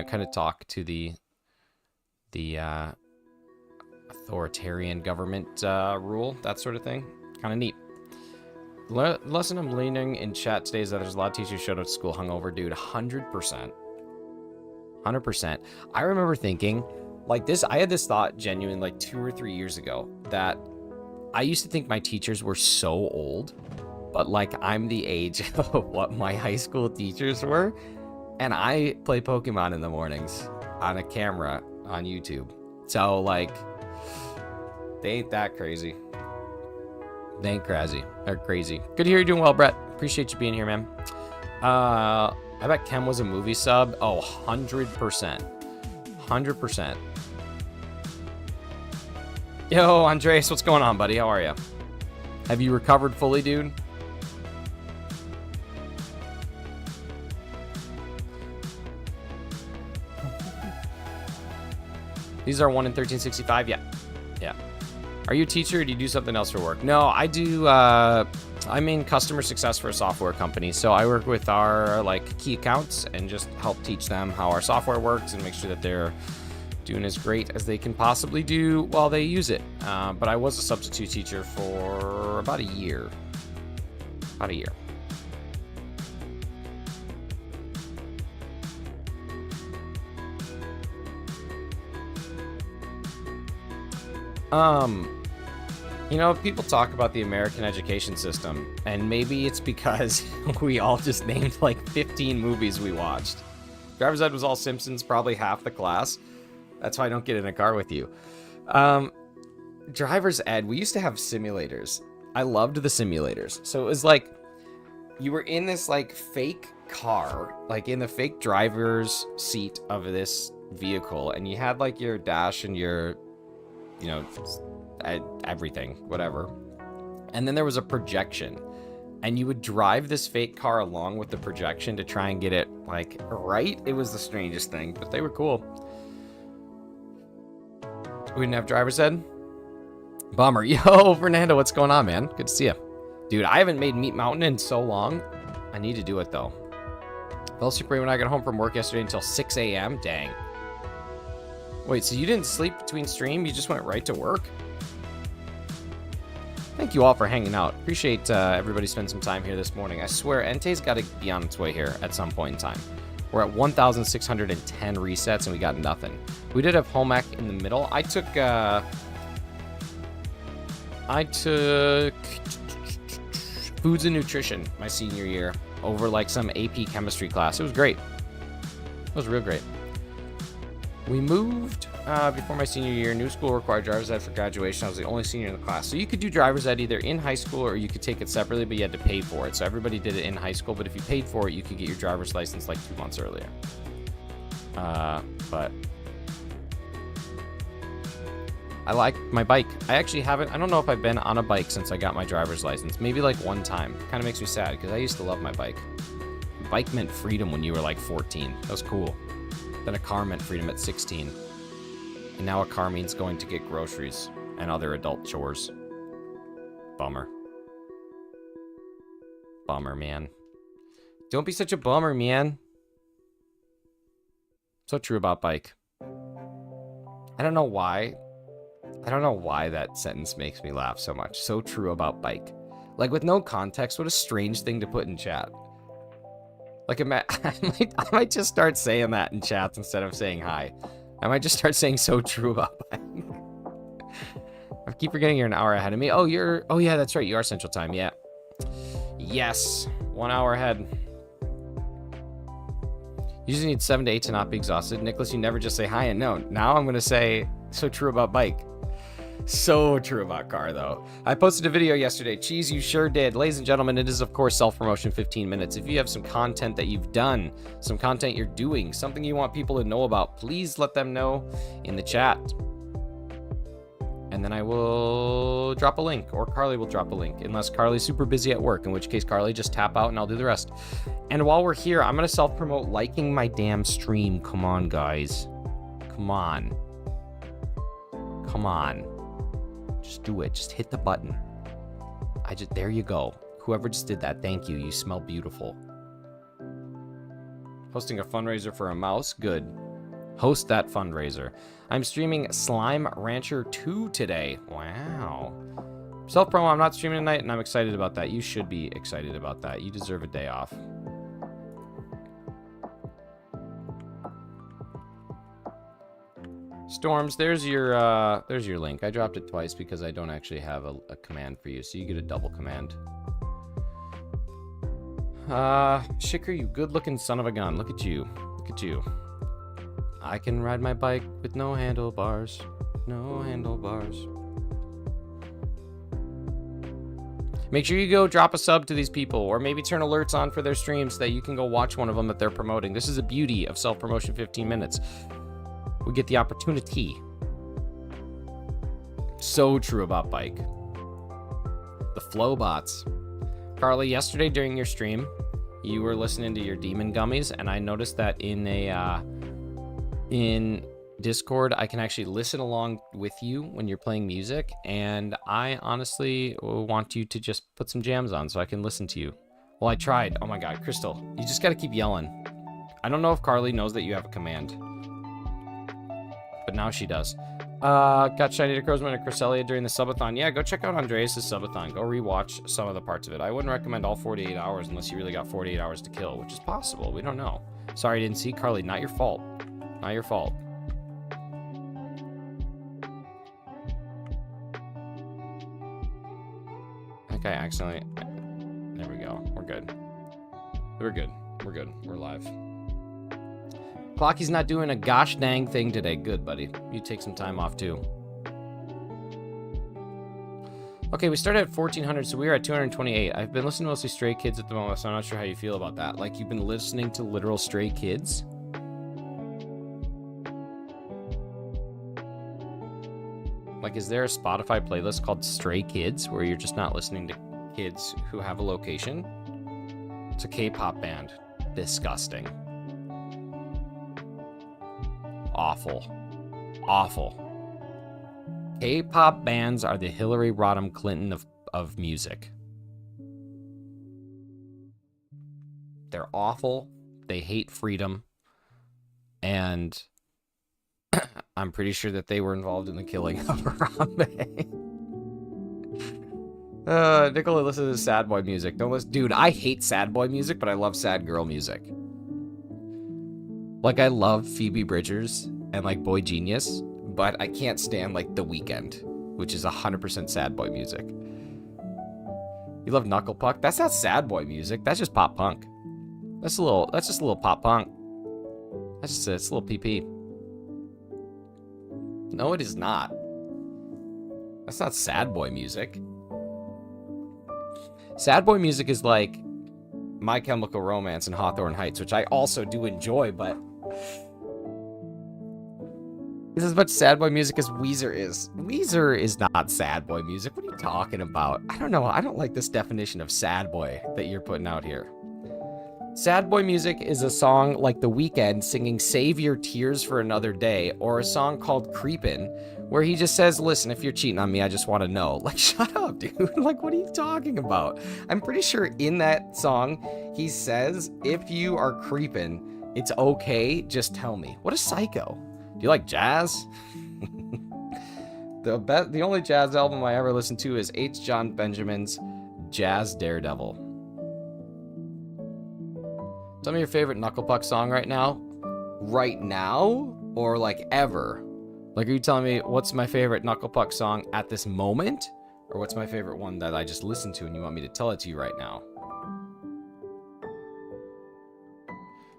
kind of talk to the authoritarian government rule, that sort of thing. Kind of neat. Lesson I'm learning in chat today is that there's a lot of teachers who showed up to school hungover, dude. 100%. 100%. I remember thinking, Like this, I had this thought genuine like 2 or 3 years ago that I used to think my teachers were so old, but like I'm the age of what my high school teachers were. And I play Pokemon in the mornings on a camera on YouTube. So like, they ain't that crazy. They ain't crazy. They're crazy. Good to hear you're doing well, Brett. Appreciate you being here, man. I bet Kem was a movie sub. Oh, 100%. 100%. Yo, Andres, what's going on, buddy? How are you? Have you recovered fully, dude? These are 1 in 1365. Yeah. Yeah. Are you a teacher or do you do something else for work? No, I do. I'm in customer success for a software company. So I work with our like key accounts and just help teach them how our software works and make sure that they're doing as great as they can possibly do while they use it. But I was a substitute teacher for about a year. About a year. You know, people talk about the American education system, and maybe it's because we all just named like 15 movies we watched. Driver's Ed was all Simpsons, probably half the class. That's why I don't get in a car with you. Driver's Ed, we used to have simulators. I loved the simulators. So it was like, you were in this like fake car, like in the fake driver's seat of this vehicle, and you had like your dash and your, you know, everything, whatever. And then there was a projection, and you would drive this fake car along with the projection to try and get it like right. It was the strangest thing, but they were cool. We didn't have Driver's Ed. Bummer. Yo, Fernando, what's going on, man? Good to see you. Dude, I haven't made Meat Mountain in so long. I need to do it though. Fell super when I got home from work yesterday until 6 a.m. Dang. Wait, so you didn't sleep between stream? You just went right to work? Thank you all for hanging out. Appreciate everybody spending some time here this morning. I swear, Entei's got to be on its way here at some point in time. We're at 1,610 resets, and we got nothing. We did have home ec in the middle. I took foods and nutrition my senior year over like some AP chemistry class. It was great. It was real great. We moved before my senior year. New school required driver's ed for graduation. I was the only senior in the class. So you could do driver's ed either in high school or you could take it separately, but you had to pay for it. So everybody did it in high school, but if you paid for it, you could get your driver's license like 2 months earlier. But I like my bike. I actually haven't, I don't know if I've been on a bike since I got my driver's license. Maybe like one time. Kind of makes me sad because I used to love my bike. Bike meant freedom when you were like 14. That was cool. Then a car meant freedom at 16. And now a car means going to get groceries and other adult chores. Bummer. Bummer, man. Don't be such a bummer, man. So true about bike. I don't know why. I don't know why that sentence makes me laugh so much. So true about bike. Like with no context, what a strange thing to put in chat. Like, I might just start saying that in chats instead of saying hi. I might just start saying so true about that. I keep forgetting you're an hour ahead of me. Oh, yeah, that's right. You are Central Time. Yeah. Yes. 1 hour ahead. You just need 7 to 8 to not be exhausted. Nicholas, you never just say hi and no. Now I'm going to say so true about bike. So true about car, though. I posted a video yesterday. Cheese, you sure did. Ladies and gentlemen, it is, of course, self-promotion 15 minutes. If you have some content that you've done, some content you're doing, something you want people to know about, please let them know in the chat. And then I will drop a link, or Carly will drop a link, unless Carly's super busy at work, in which case, Carly, just tap out and I'll do the rest. And while we're here, I'm going to self-promote liking my damn stream. Come on, guys. Come on. Come on. Just do it. Just hit the button. There you go. Whoever just did that, thank you. You smell beautiful. Hosting a fundraiser for a mouse? Good. Host that fundraiser. I'm streaming Slime Rancher 2 today. Wow. Self-promo, I'm not streaming tonight, and I'm excited about that. You should be excited about that. You deserve a day off. Storms, there's your link. I dropped it twice because I don't actually have a command for you, so you get a double command. Shicker, you good-looking son of a gun. Look at you. Look at you. I can ride my bike with no handlebars. No handlebars. Make sure you go drop a sub to these people, or maybe turn alerts on for their streams so that you can go watch one of them that they're promoting. This is the beauty of self-promotion 15 minutes. We get the opportunity. So true about bike. The flow bots. Carly, yesterday during your stream, you were listening to your demon gummies, and I noticed that in Discord, I can actually listen along with you when you're playing music, and I honestly want you to just put some jams on so I can listen to you. Well, I tried. Oh my god, Crystal, you just gotta keep yelling. I don't know if Carly knows that you have a command, but now she does. Got Shiny to Crozman and Cresselia during the subathon. Yeah, go check out Andreas' subathon. Go rewatch some of the parts of it. I wouldn't recommend all 48 hours unless you really got 48 hours to kill, which is possible. We don't know. Sorry I didn't see. Carly, not your fault. Not your fault. I think I accidentally... There we go. We're good. We're good. We're good. We're live. Clocky's not doing a gosh dang thing today. Good, buddy. You take some time off, too. Okay, we started at 1,400, so we are at 228. I've been listening to mostly Stray Kids at the moment, so I'm not sure how you feel about that. Like, you've been listening to literal Stray Kids? Like, is there a Spotify playlist called Stray Kids where you're just not listening to kids who have a location? It's a K-pop band. Disgusting. Awful. Awful. K-pop bands are the Hillary Rodham Clinton of music. They're awful. They hate freedom. And I'm pretty sure that they were involved in the killing of Harambe. Nicola listens to sad boy music. Don't listen. Dude, I hate sad boy music, but I love sad girl music. Like, I love Phoebe Bridgers and, like, Boy Genius, but I can't stand, like, The Weeknd, which is 100% sad boy music. You love Knuckle Puck? That's not sad boy music. That's just pop punk. That's just a little pop punk. That's just it's a little PP. No, it is not. That's not sad boy music. Sad boy music is like My Chemical Romance and Hawthorne Heights, which I also do enjoy, but it's as much sad boy music as Weezer is. Weezer is not sad boy music. What are you talking about? I don't know. I don't like this definition of sad boy that you're putting out here. Sad boy music is a song like The Weeknd singing Save Your Tears for Another Day, or a song called Creepin', where he just says, listen, if you're cheating on me, I just want to know. Like, shut up, dude. Like, what are you talking about? I'm pretty sure in that song, he says, if you are creeping, it's okay, just tell me. What a psycho. Do you like jazz? The only jazz album I ever listened to is H. John Benjamin's Jazz Daredevil. Tell me your favorite Knuckle Puck song right now? Right now? Or like ever? Like, are you telling me what's my favorite Knuckle Puck song at this moment? Or what's my favorite one that I just listened to and you want me to tell it to you right now?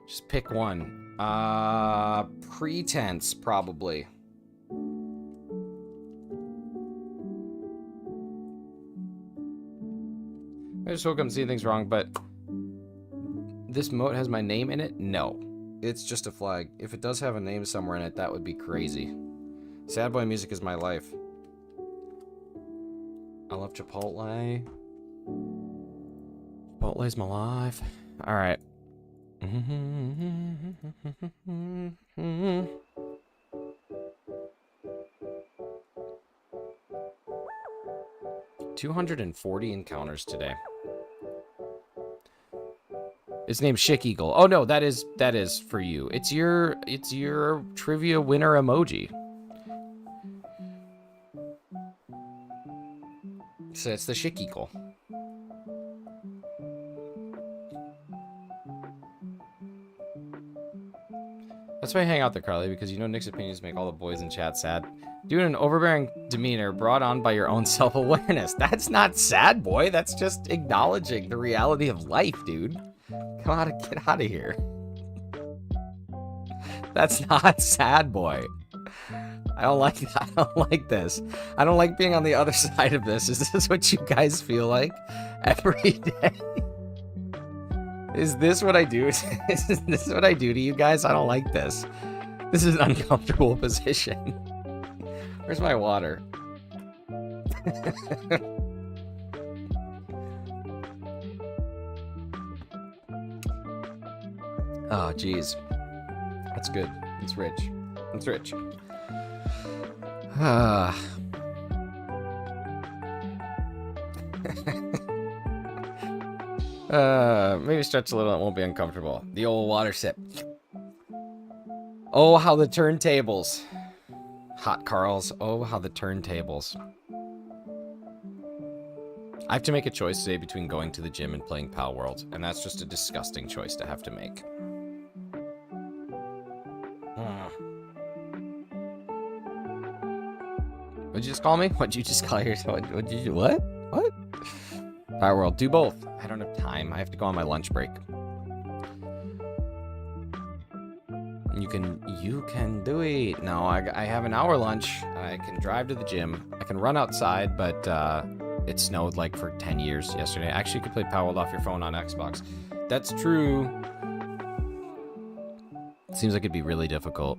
Just pick one. Pretense, probably. I just woke up and seeing things wrong, but this moat has my name in it? No. It's just a flag. If it does have a name somewhere in it, that would be crazy. Sad boy music is my life. I love Chipotle. Chipotle's my life. Alright. $240 encounters today. It's named Chick Eagle. Oh no, that is for you. It's your trivia winner emoji. So it's the Chick Eagle. That's why I hang out there, Carly, because you know Nick's opinions make all the boys in chat sad. Due to an overbearing demeanor brought on by your own self-awareness. That's not sad, boy. That's just acknowledging the reality of life, dude. Come on, get out of here. That's not sad, boy. I don't like that. I don't like this. I don't like being on the other side of this. Is this what you guys feel like every day? Is this what I do? Is this what I do to you guys? I don't like this. This is an uncomfortable position. Where's my water? Oh, geez. That's good. It's rich. It's rich. Maybe stretch a little. It won't be uncomfortable. The old water sip. Oh, how the turntables. Hot Carls. Oh, how the turntables. I have to make a choice today between going to the gym and playing Pal World, and that's just a disgusting choice to have to make. What'd you just call me? What'd you just call yourself? What'd you do? What? What? Power World. Do both. I don't have time. I have to go on my lunch break. You can do it. No, I have an hour lunch. I can drive to the gym. I can run outside, but it snowed like for 10 years yesterday. Actually, you could play Power World off your phone on Xbox. That's true. It seems like it'd be really difficult.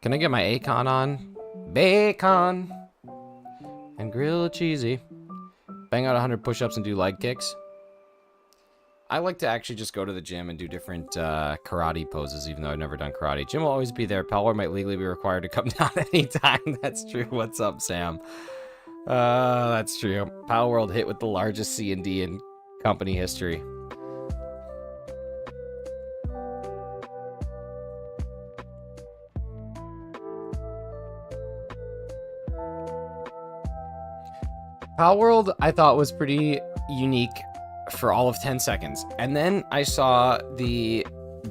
Can I get my Akon on? Bacon and grilled cheesy. Bang out 100 push-ups and do leg kicks. I like to actually just go to the gym and do different karate poses, even though I've never done karate. Gym will always be there. Palwar might legally be required to come down anytime. That's true. What's up, Sam? That's true. Power World hit with the largest C&D in company history. Power World, I thought, was pretty unique for all of 10 seconds. And then I saw the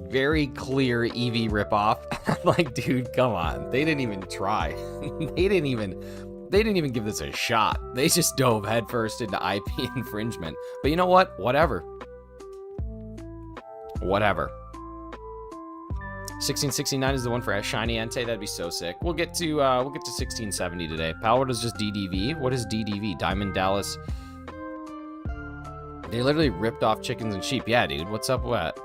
very clear Eevee ripoff. Like, dude, come on. They didn't even try. They didn't even give this a shot. They just dove headfirst into IP infringement. But you know what? Whatever. Whatever. 1669 is the one for a shiny Entei. That'd be so sick. We'll get to 1670 today. Power is just DDV. What is DDV? Diamond Dallas. They literally ripped off chickens and sheep. Yeah, dude. What's up with that?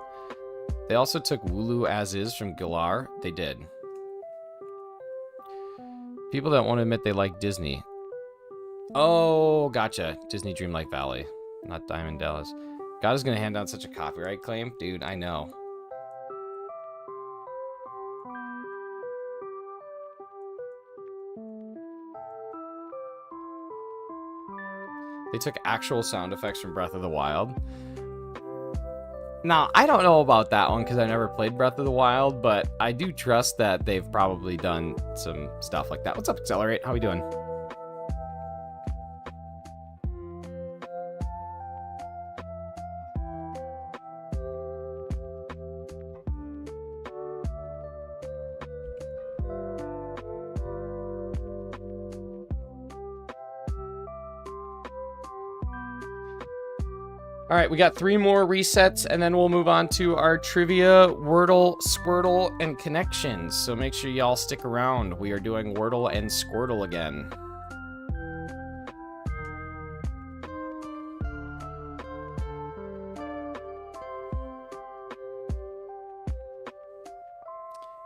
They also took Wooloo as is from Galar. They did. People that won't admit they like Disney. Oh, gotcha. Disney Dreamlight Valley, not Diamond Dallas. God is gonna hand down such a copyright claim, dude. I know. They took actual sound effects from Breath of the Wild. Now, I don't know about that one because I never played Breath of the Wild, but I do trust that they've probably done some stuff like that. What's up, Accelerate? How we doing? All right, we got 3 more resets, and then we'll move on to our trivia, Wordle, Squirtle, and connections. So make sure y'all stick around. We are doing Wordle and Squirtle again.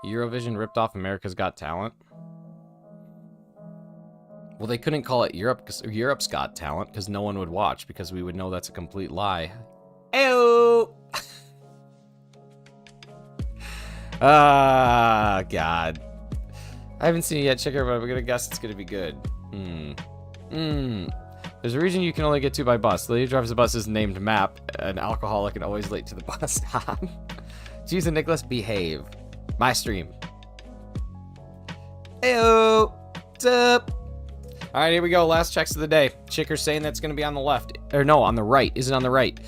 Eurovision ripped off America's Got Talent. Well, they couldn't call it Europe's Got Talent because no one would watch because we would know that's a complete lie. Ew! Ah, God. I haven't seen it yet, checker, but I'm gonna guess it's gonna be good. There's a region you can only get to by bus. The lady who drives the bus is named Map, an alcoholic and always late to the bus stop. Jeez and Nicholas, behave. My stream. Ew! What's up? All right, here we go. Last checks of the day. Chicker's saying that's going to be on the left. Or no, on the right. Is it on the right?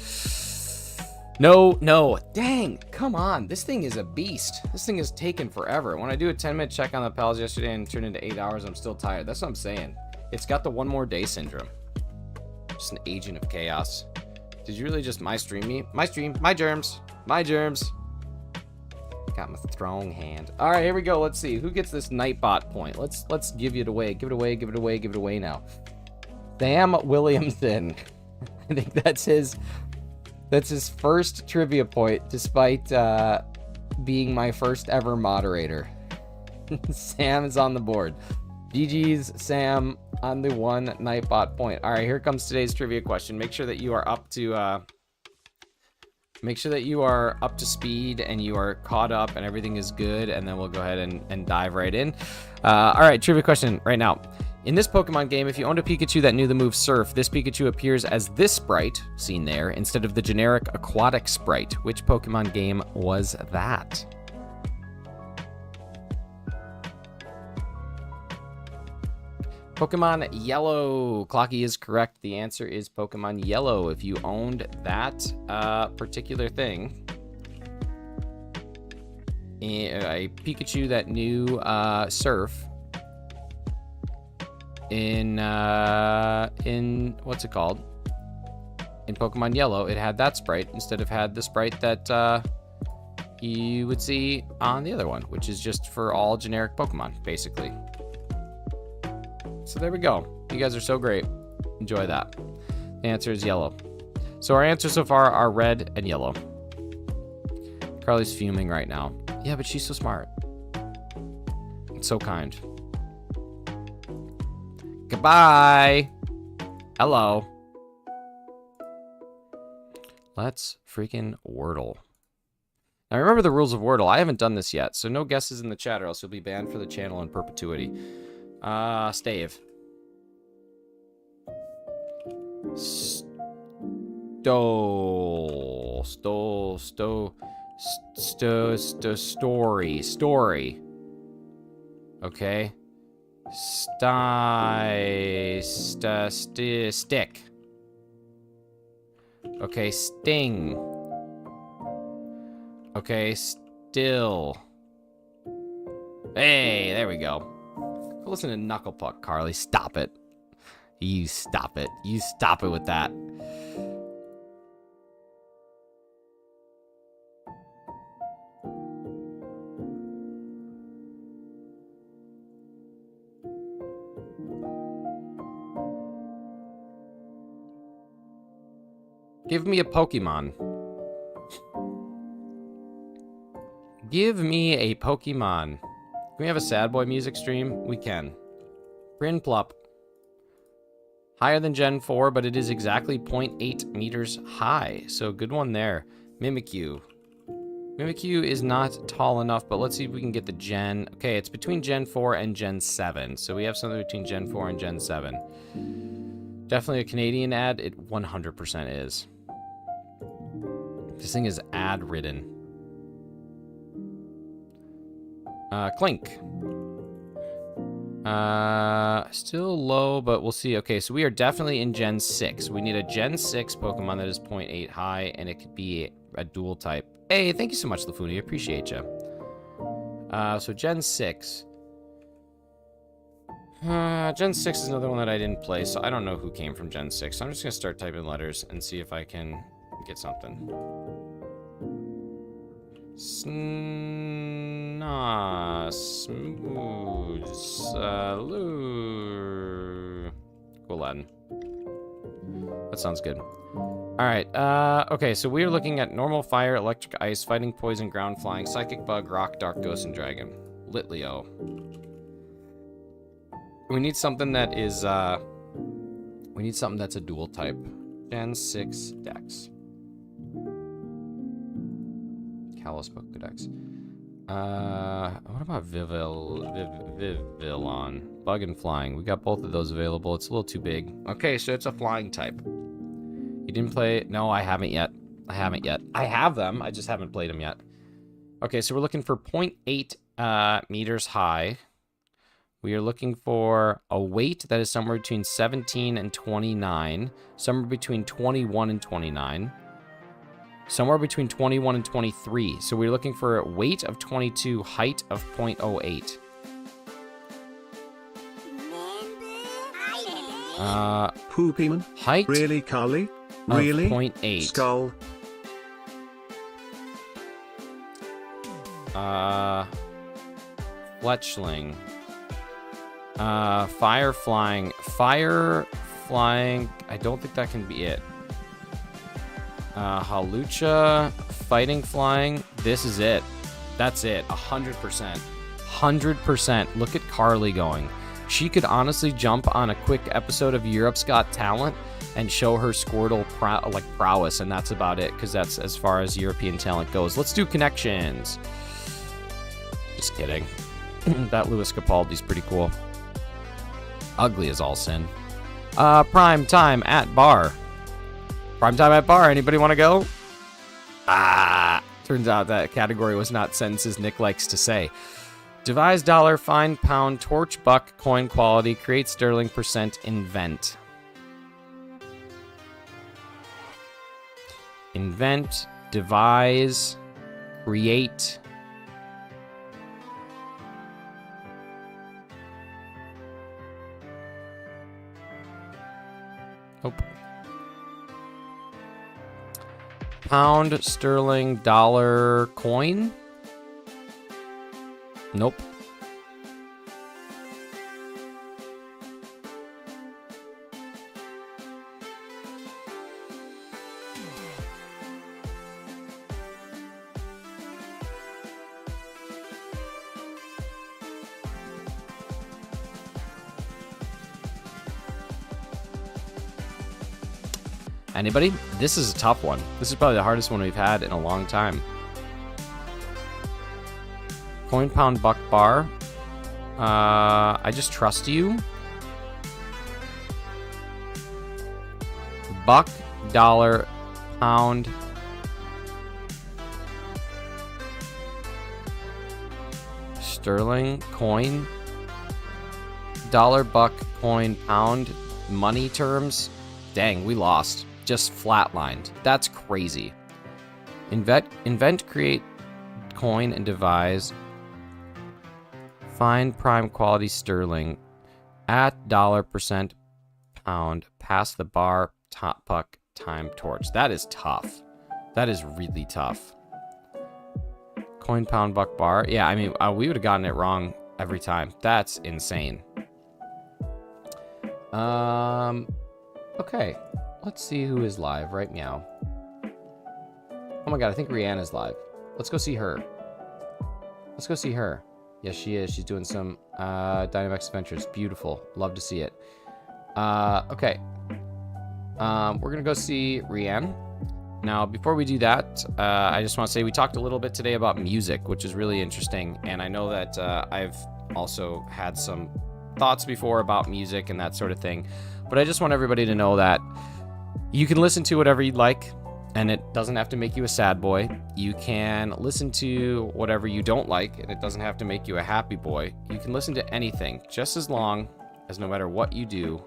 No, no. Dang. Come on. This thing is a beast. This thing is taking forever. When I do a 10-minute check on the pals yesterday and turn into 8 hours, I'm still tired. That's what I'm saying. It's got the one more day syndrome. Just an agent of chaos. Did you really just my stream me? My stream. My germs. My germs. Got my strong hand. All right, here we go. Let's see. Who gets this Nightbot point? Let's give it away. Give it away. Give it away. Give it away now. Sam Williamson. I think that's his first trivia point, despite being my first ever moderator. Sam is on the board. GG's, Sam, on the one Nightbot point. All right, here comes today's trivia question. Make sure that you are up to speed and you are caught up and everything is good, and then we'll go ahead and dive right in. All right, trivia question right now. In this Pokemon game, if you owned a Pikachu that knew the move Surf, this Pikachu appears as this sprite, seen there, instead of the generic aquatic sprite. Which Pokemon game was that? Pokemon Yellow. Clocky is correct. The answer is Pokemon Yellow. If you owned that particular thing, a Pikachu that knew Surf, in what's it called? In Pokemon Yellow, it had that sprite instead of had the sprite that you would see on the other one, which is just for all generic Pokemon, basically. So there we go. You guys are so great. Enjoy that. The answer is yellow. So our answers so far are red and yellow. Carly's fuming right now. Yeah, but she's so smart. It's so kind. Goodbye. Hello. Let's freaking Wordle. Now remember the rules of Wordle. I haven't done this yet, so no guesses in the chat or else you'll be banned for the channel in perpetuity. Stave. Story. Okay. Stick. Okay, sting. Okay, still. Hey, there we go. Go listen to Knucklepuck, Carly. Stop it. You stop it. You stop it with that. Give me a Pokemon. Give me a Pokemon. Can we have a sad boy music stream? We can. Bryn Plup. Higher than Gen 4, but it is exactly 0.8 meters high. So good one there. Mimikyu. Mimikyu is not tall enough, but let's see if we can get the Gen. Okay, it's between Gen 4 and Gen 7. So we have something between Gen 4 and Gen 7. Definitely a Canadian ad. It 100% is. This thing is ad-ridden. Clink. Still low, but we'll see. Okay, so we are definitely in Gen 6. We need a Gen 6 Pokemon that is 0.8 high, and it could be a dual type. Hey, thank you so much, Lafuni. I appreciate you. So Gen 6. Gen 6 is another one that I didn't play, so I don't know who came from Gen 6. So I'm just going to start typing letters and see if I can get something. Smooth. Cool, Latin. That sounds good. Alright, okay, so we are looking at normal fire, electric ice, fighting poison, ground flying, psychic bug, rock, dark ghost, and dragon. Litleo. We need something that is, we need something that's a dual type. Gen 6 Dex. Kalos Pokedex. What about Vivillon? Bug and flying. We got both of those available. It's a little too big. Okay, so it's a flying type. You didn't play? No, I haven't yet. I have them. I just haven't played them yet. Okay, so we're looking for 0.8 meters high. We are looking for a weight that is somewhere between 17 and 29. Somewhere between 21 and 29. Somewhere between 21 and 23. So we're looking for a weight of 22, height of 0.08. Poopyman? Height Really, Carly? Really? of 0.8. Skull? Fletchling. Fire flying. Fire flying. I don't think that can be it. Halucha. Fighting flying. This is it. That's it. 100%. 100%. Look at Carly going. She could honestly jump on a quick episode of Europe's Got Talent and show her Squirtle prowess, and that's about it, because that's as far as European talent goes. Let's do connections. Just kidding. That Louis Capaldi's pretty cool. Ugly as all sin. Prime time at bar. Prime time at bar. Anybody want to go? Turns out that category was not sentences Nick likes to say. Devise dollar, find pound, torch, buck, coin quality, create sterling, percent, invent. Invent, devise, create. Nope. Pound, sterling, dollar, coin. Nope. Anybody? This is a tough one. This is probably the hardest one we've had in a long time. Coin, pound, buck, bar. I just trust you. Buck, dollar, pound. Sterling, coin. Dollar, buck, coin, pound. Money terms. Dang, we lost. Just flatlined. That's crazy. Invent, create, coin, and devise. Find prime quality sterling at dollar, percent, pound, pass the bar, top puck, time, torch. That is tough. That is really tough. Coin, pound, buck, bar. Yeah, I mean, we would have gotten it wrong every time. That's insane. Okay. Let's see who is live right now. Oh my god, I think Rihanna's live. Let's go see her. Let's go see her. Yes, she is. She's doing some Dynamax Adventures. Beautiful. Love to see it. Okay. We're going to go see Rihanna. Now, before we do that, I just want to say we talked a little bit today about music, which is really interesting. And I know that I've also had some thoughts before about music and that sort of thing. But I just want everybody to know that you can listen to whatever you'd like, and it doesn't have to make you a sad boy. You can listen to whatever you don't like, and it doesn't have to make you a happy boy. You can listen to anything, just as long as no matter what you do,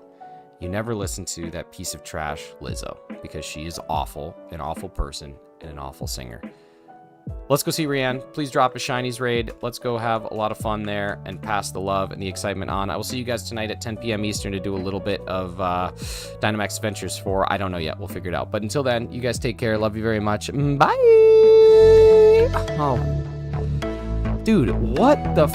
you never listen to that piece of trash Lizzo, because she is awful, an awful person, and an awful singer. Let's go see Rihanna. Please drop a Shinies raid. Let's go have a lot of fun there and pass the love and the excitement on. I will see you guys tonight at 10 p.m. Eastern to do a little bit of Dynamax Adventures for, I don't know yet. We'll figure it out. But until then, you guys take care. Love you very much. Bye. Oh. Dude, what the